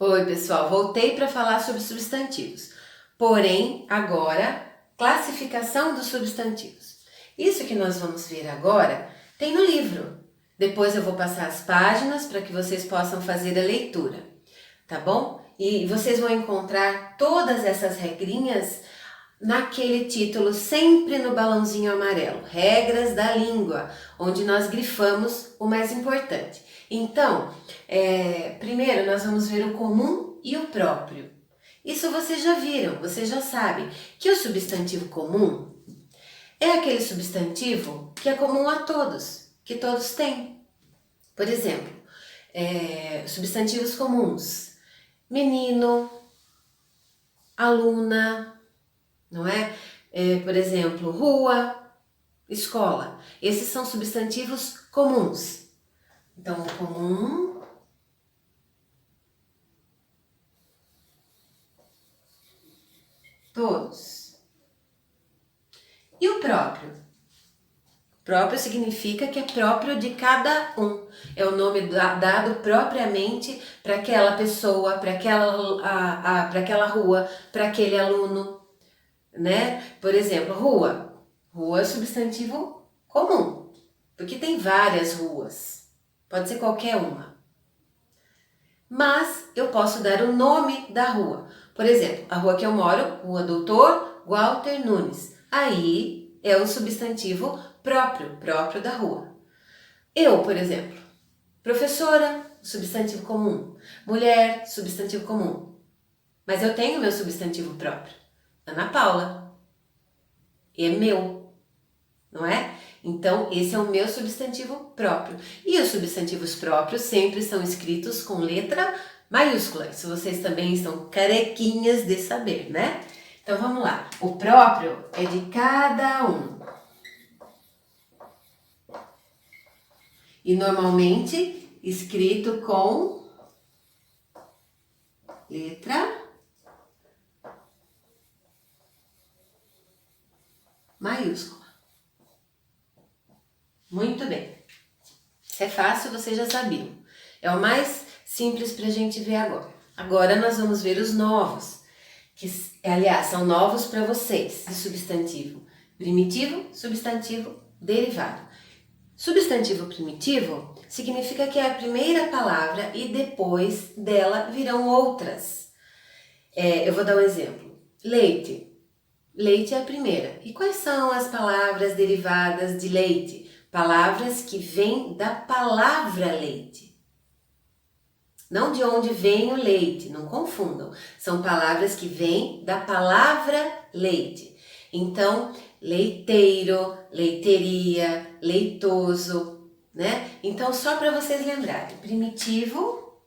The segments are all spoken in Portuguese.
Oi, pessoal, voltei para falar sobre substantivos. Porém, agora, classificação dos substantivos. Isso que nós vamos ver agora tem no livro. Depois eu vou passar as páginas para que vocês possam fazer a leitura, tá bom? E vocês vão encontrar todas essas regrinhas naquele título, sempre no balãozinho amarelo, regras da língua, onde nós grifamos o mais importante. Então, primeiro nós vamos ver o comum e o próprio. Isso vocês já viram, vocês já sabem que o substantivo comum é aquele substantivo que é comum a todos, que todos têm. Por exemplo, substantivos comuns: menino, aluna, não é? Por exemplo, rua, escola. Esses são substantivos comuns. Então, o comum, todos. E o próprio? Próprio significa que é próprio de cada um. É o nome dado propriamente para aquela pessoa, para aquela rua, para aquele aluno, né? Por exemplo, rua. Rua é substantivo comum, porque tem várias ruas. Pode ser qualquer uma. Mas eu posso dar o nome da rua. Por exemplo, a rua que eu moro, Rua Doutor Walter Nunes. Aí é o substantivo próprio da rua. Eu, por exemplo, professora, substantivo comum. Mulher, substantivo comum. Mas eu tenho meu substantivo próprio. Ana Paula. É meu, não é? Então, esse é o meu substantivo próprio. E os substantivos próprios sempre são escritos com letra maiúscula. Isso vocês também estão carequinhas de saber, né? Então, vamos lá. O próprio é de cada um. E normalmente escrito com letra maiúscula. Muito bem. Isso é fácil, vocês já sabiam. É o mais simples para a gente ver agora. Agora nós vamos ver os novos, que, aliás, são novos para vocês. Substantivo primitivo, substantivo derivado. Substantivo primitivo significa que é a primeira palavra e depois dela virão outras. Eu vou dar um exemplo. Leite. Leite é a primeira. E quais são as palavras derivadas de leite? Palavras que vêm da palavra leite. Não de onde vem o leite, não confundam. São palavras que vêm da palavra leite. Então, leiteiro, leiteria, leitoso, né? Então, só para vocês lembrarem, primitivo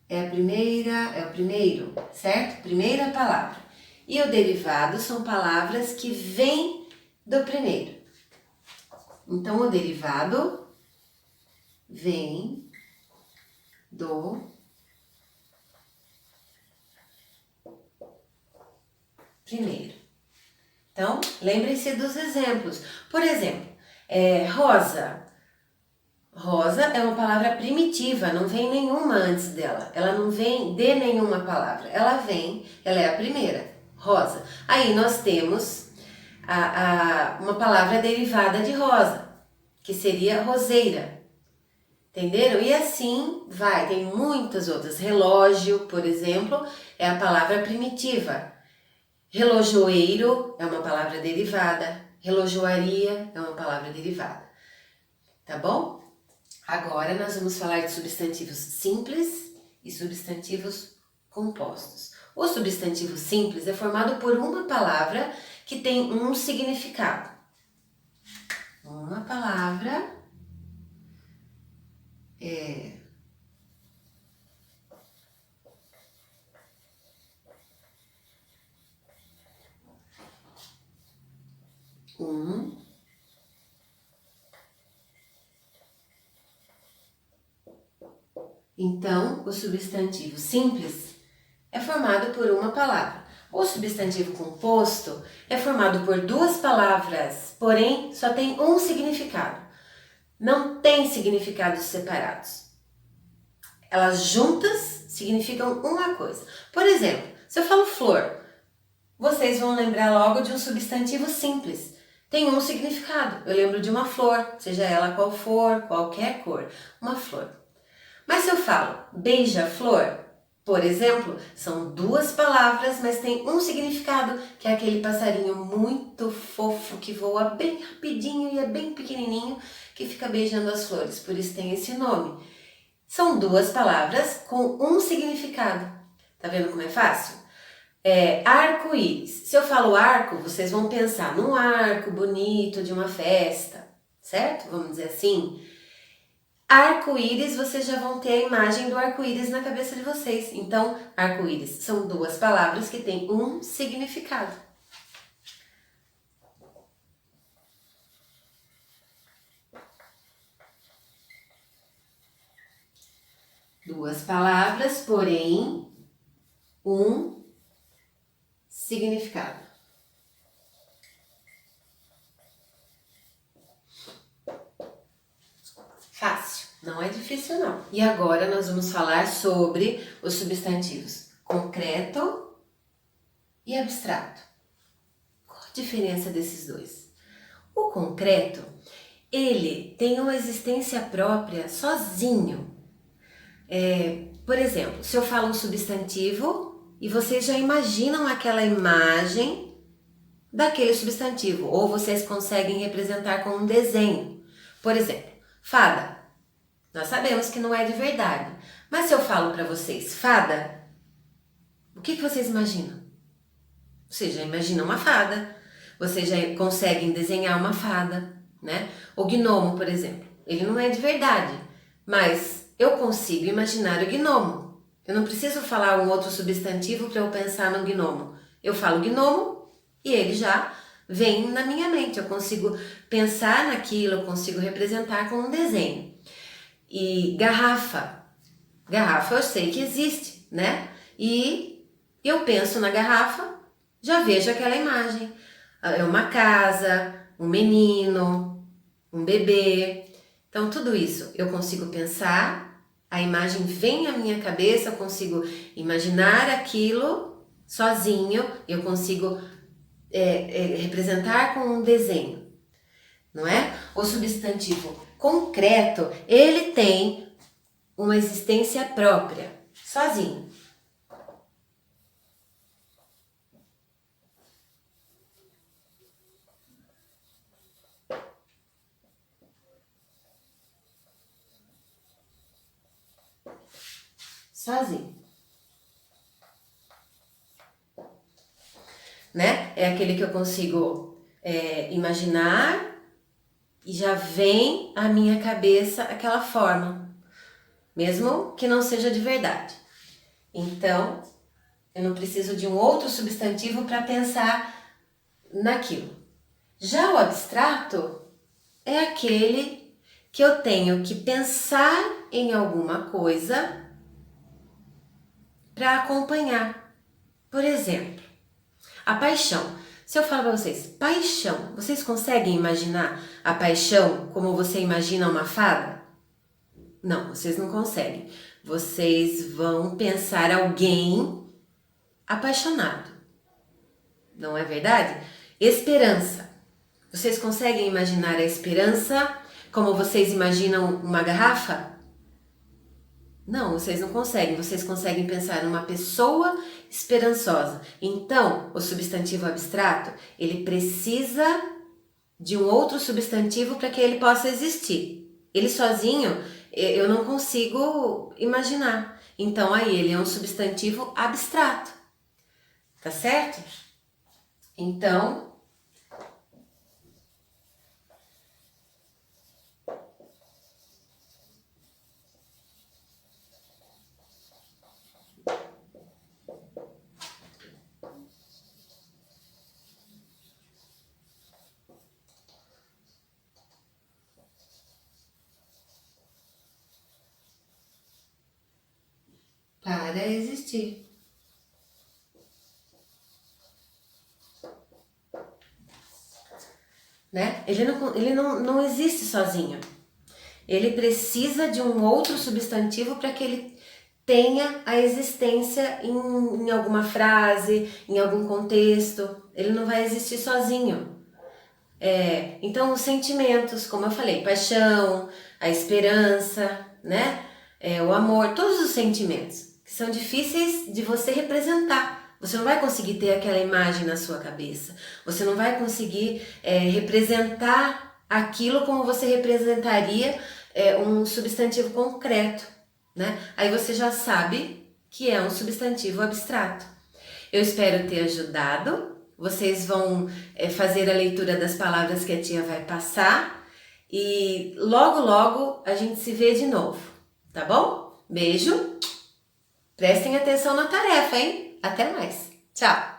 é o primeiro, certo? Primeira palavra. E o derivado são palavras que vêm do primeiro. Então, o derivado vem do primeiro. Então, lembrem-se dos exemplos. Por exemplo, rosa. Rosa é uma palavra primitiva, não vem nenhuma antes dela. Ela não vem de nenhuma palavra. Ela é a primeira. Rosa. Aí nós temos uma palavra derivada de rosa, que seria roseira. Entenderam? E assim vai, tem muitas outras. Relógio, por exemplo, é a palavra primitiva. Relojoeiro é uma palavra derivada. Relojoaria é uma palavra derivada. Tá bom? Agora nós vamos falar de substantivos simples e substantivos compostos. O substantivo simples é formado por uma palavra que tem um significado. Uma palavra Então, o substantivo simples é formado por uma palavra. O substantivo composto é formado por duas palavras, porém só tem um significado. não têm significados separados. Elas juntas significam uma coisa. Por exemplo, se eu falo flor, vocês vão lembrar logo de um substantivo simples. Tem um significado. Eu lembro de uma flor, seja ela qual for, qualquer cor, uma flor. Mas se eu falo beija-flor, por exemplo, são duas palavras, mas tem um significado, que é aquele passarinho muito fofo que voa bem rapidinho e é bem pequenininho, que fica beijando as flores, por isso tem esse nome. São duas palavras com um significado. Tá vendo como é fácil? Arco-íris. Se eu falo arco, vocês vão pensar num arco bonito de uma festa, certo? Vamos dizer assim. Arco-íris, vocês já vão ter a imagem do arco-íris na cabeça de vocês. Então, arco-íris são duas palavras que têm um significado. Duas palavras, porém, um significado. Fácil, não é difícil não. E agora nós vamos falar sobre os substantivos concreto e abstrato. Qual a diferença desses dois? O concreto, ele tem uma existência própria sozinho. Por exemplo, se eu falo um substantivo e vocês já imaginam aquela imagem daquele substantivo, ou vocês conseguem representar com um desenho. Por exemplo, fada. Nós sabemos que não é de verdade, mas se eu falo para vocês fada, o que vocês imaginam? Vocês já imaginam uma fada, vocês já conseguem desenhar uma fada, né? O gnomo, por exemplo, ele não é de verdade, mas eu consigo imaginar o gnomo. Eu não preciso falar um outro substantivo para eu pensar no gnomo. Eu falo gnomo e ele já vem na minha mente. Eu consigo pensar naquilo, eu consigo representar com um desenho. E garrafa. Garrafa eu sei que existe, né? E eu penso na garrafa, já vejo aquela imagem. É uma casa, um menino, um bebê. Então, tudo isso eu consigo pensar, a imagem vem à minha cabeça, eu consigo imaginar aquilo sozinho, eu consigo representar com um desenho, não é? O substantivo concreto, ele tem uma existência própria, sozinho. Sozinho. Né? É aquele que eu consigo imaginar e já vem à minha cabeça aquela forma, mesmo que não seja de verdade. Então, eu não preciso de um outro substantivo para pensar naquilo. Já o abstrato é aquele que eu tenho que pensar em alguma coisa para acompanhar. Por exemplo, a paixão. Se eu falar para vocês, paixão, vocês conseguem imaginar a paixão como você imagina uma fada? Não, vocês não conseguem. Vocês vão pensar alguém apaixonado. Não é verdade? Esperança. Vocês conseguem imaginar a esperança como vocês imaginam uma garrafa? Não, vocês não conseguem. Vocês conseguem pensar numa pessoa esperançosa. Então, o substantivo abstrato, ele precisa de um outro substantivo para que ele possa existir. Ele sozinho, eu não consigo imaginar. Então, aí ele é um substantivo abstrato. Tá certo? Então, para existir. Né? Ele não existe sozinho. Ele precisa de um outro substantivo para que ele tenha a existência em alguma frase, em algum contexto. Ele não vai existir sozinho. Então, os sentimentos, como eu falei, paixão, a esperança, né? O amor, todos os sentimentos que são difíceis de você representar. Você não vai conseguir ter aquela imagem na sua cabeça. Você não vai conseguir representar aquilo como você representaria um substantivo concreto, né? Aí você já sabe que é um substantivo abstrato. Eu espero ter ajudado. Vocês vão fazer a leitura das palavras que a tia vai passar e logo, logo a gente se vê de novo, tá bom? Beijo! Prestem atenção na tarefa, hein? Até mais! Tchau!